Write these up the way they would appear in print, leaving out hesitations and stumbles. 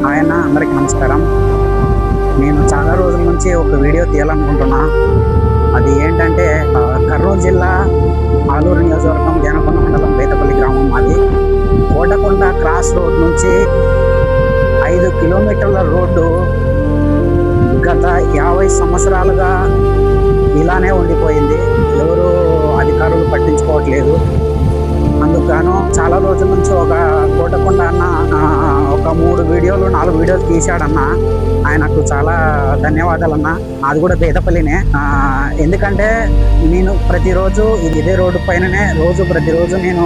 అందరికీ నమస్కారం. నేను చాలా రోజుల నుంచి ఒక వీడియో తీయాలనుకుంటున్నా. అది ఏంటంటే కర్నూలు జిల్లా ఆలూరు నియోజకవర్గం దేనకొండ మండలం బేతపల్లి గ్రామం మాది. కోటకొండ క్రాస్ రోడ్ నుంచి 5 కిలోమీటర్ల రోడ్డు గత 50 సంవత్సరాలుగా ఇలానే ఉండిపోయింది. ఎవరు అధికారులు పట్టించుకోవట్లేదు. అందుకు చాలా రోజుల నుంచి ఒక కోటకొండ అన్న ఒక 3 వీడియోలు 4 వీడియోలు తీశాడన్న. ఆయనకు చాలా ధన్యవాదాలన్న. అది కూడా బేతపల్లినే. ఎందుకంటే నేను ప్రతిరోజు ఇదే రోడ్డు పైననే ప్రతిరోజు నేను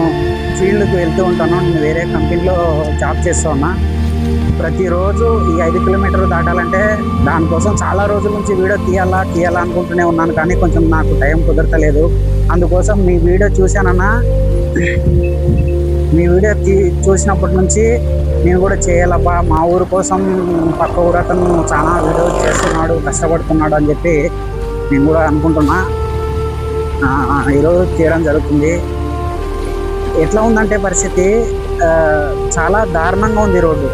ఫీల్డ్కి వెళ్తూ ఉంటాను. నేను వేరే కంపెనీలో జాబ్ చేస్తూ ఉన్నా. ప్రతిరోజు ఈ 5 కిలోమీటర్లు దాటాలంటే దానికోసం చాలా రోజుల నుంచి వీడియో తీయాలా అనుకుంటూనే ఉన్నాను. కానీ కొంచెం నాకు టైం కుదరతలేదు. అందుకోసం మీ వీడియో చూశానన్నా. మీ వీడియో చూసినప్పటి నుంచి నేను కూడా చేయాలబ్బా, మా ఊరు కోసం పక్క ఊరు అతను చాలా వీడియో చేస్తున్నాడు, కష్టపడుతున్నాడు అని చెప్పి నేను కూడా అనుకుంటున్నా. ఈరోజు చేయడం జరుగుతుంది. ఎట్లా ఉందంటే పరిస్థితి చాలా దారుణంగా ఉంది. రోడ్డు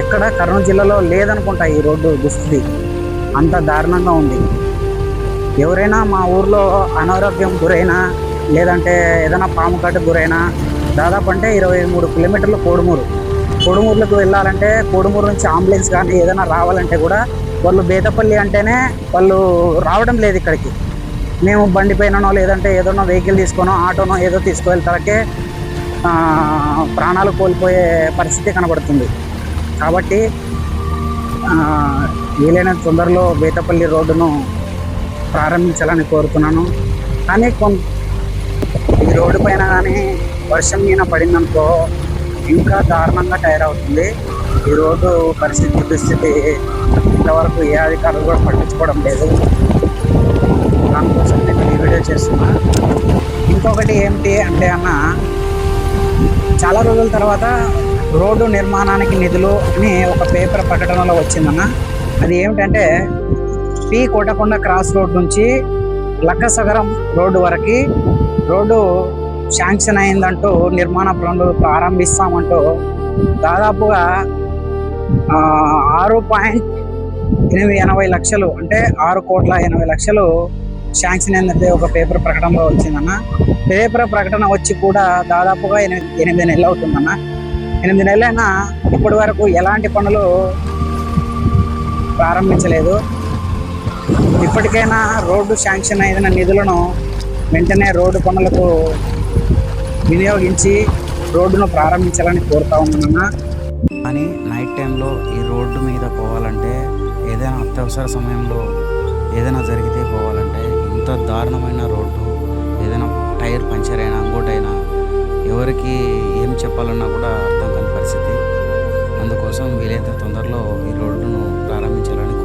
ఎక్కడ కర్నూలు జిల్లాలో లేదనుకుంటా ఈ రోడ్డు దుస్థితి. అంత దారుణంగా ఉంది. ఎవరైనా మా ఊర్లో అనారోగ్యం గురైనా లేదంటే ఏదైనా పాము కాటుకు గురైనా దాదాపు అంటే 23 కిలోమీటర్లు కోడుమూరులకు వెళ్ళాలంటే కోడుమూరు నుంచి అంబులెన్స్ కానీ ఏదైనా రావాలంటే కూడా వాళ్ళు బేతపల్లి అంటేనే వాళ్ళు రావడం లేదు ఇక్కడికి. మేము బండి పైననో లేదంటే ఏదైనా వెహికల్ తీసుకోనో ఆటోనో ఏదో తీసుకువెళ్తాకే ప్రాణాలు కోల్పోయే పరిస్థితి కనబడుతుంది. కాబట్టి వీలైన తొందరలో బేతపల్లి రోడ్డును ప్రారంభించాలని కోరుతున్నాను. కానీ ఈ రోడ్డు పైన కానీ వర్షం మీద పడిందనుకో ఇంకా దారుణంగా తయారవుతుంది. ఈ రోడ్డు దుస్థితి ఇంతవరకు ఏ అధికారులు కూడా పట్టించుకోవడం లేదు. దానికోసం నేను ఈ వీడియో చేస్తున్నా. ఇంకొకటి ఏమిటి అంటే చాలా రోజుల తర్వాత రోడ్డు నిర్మాణానికి నిధులు అని ఒక పేపర్ ప్రకటనలో వచ్చిందన్న. అది ఏమిటంటే కోటకొండ క్రాస్ రోడ్ నుంచి లక్కసగరం రోడ్డు వరకు రోడ్డు శాంక్షన్ అయిందంటూ నిర్మాణ పనులు ప్రారంభిస్తామంటూ దాదాపుగా 6.80 లక్షలు అంటే 6,80,00,000 శాంక్షన్ అయిందంటే ఒక పేపర్ ప్రకటనలో వచ్చిందన్న. పేపర్ ప్రకటన వచ్చి కూడా దాదాపుగా 8 నెలలు అవుతుందన్న. 8 నెలలైనా ఇప్పటి వరకు ఎలాంటి పనులు ప్రారంభించలేదు. ఇప్పటికైనా రోడ్డు శాంక్షన్ అయిన నిధులను వెంటనే రోడ్డు పనులకు వినియోగించి రోడ్డును ప్రారంభించాలని కోరుతా ఉన్నాను. కానీ నైట్ టైంలో ఈ రోడ్డు మీద పోవాలంటే ఏదైనా అత్యవసర సమయంలో ఏదైనా జరిగితే పోవాలంటే ఇంత దారుణమైన రోడ్డు, ఏదైనా టైర్ పంచర్ అయినా ఇంకోటైనా ఎవరికి ఏం చెప్పాలన్నా కూడా అర్థం కాని పరిస్థితి. అందుకోసం వీలైతే తొందరలో ఈ రోడ్డును ప్రారంభించాలని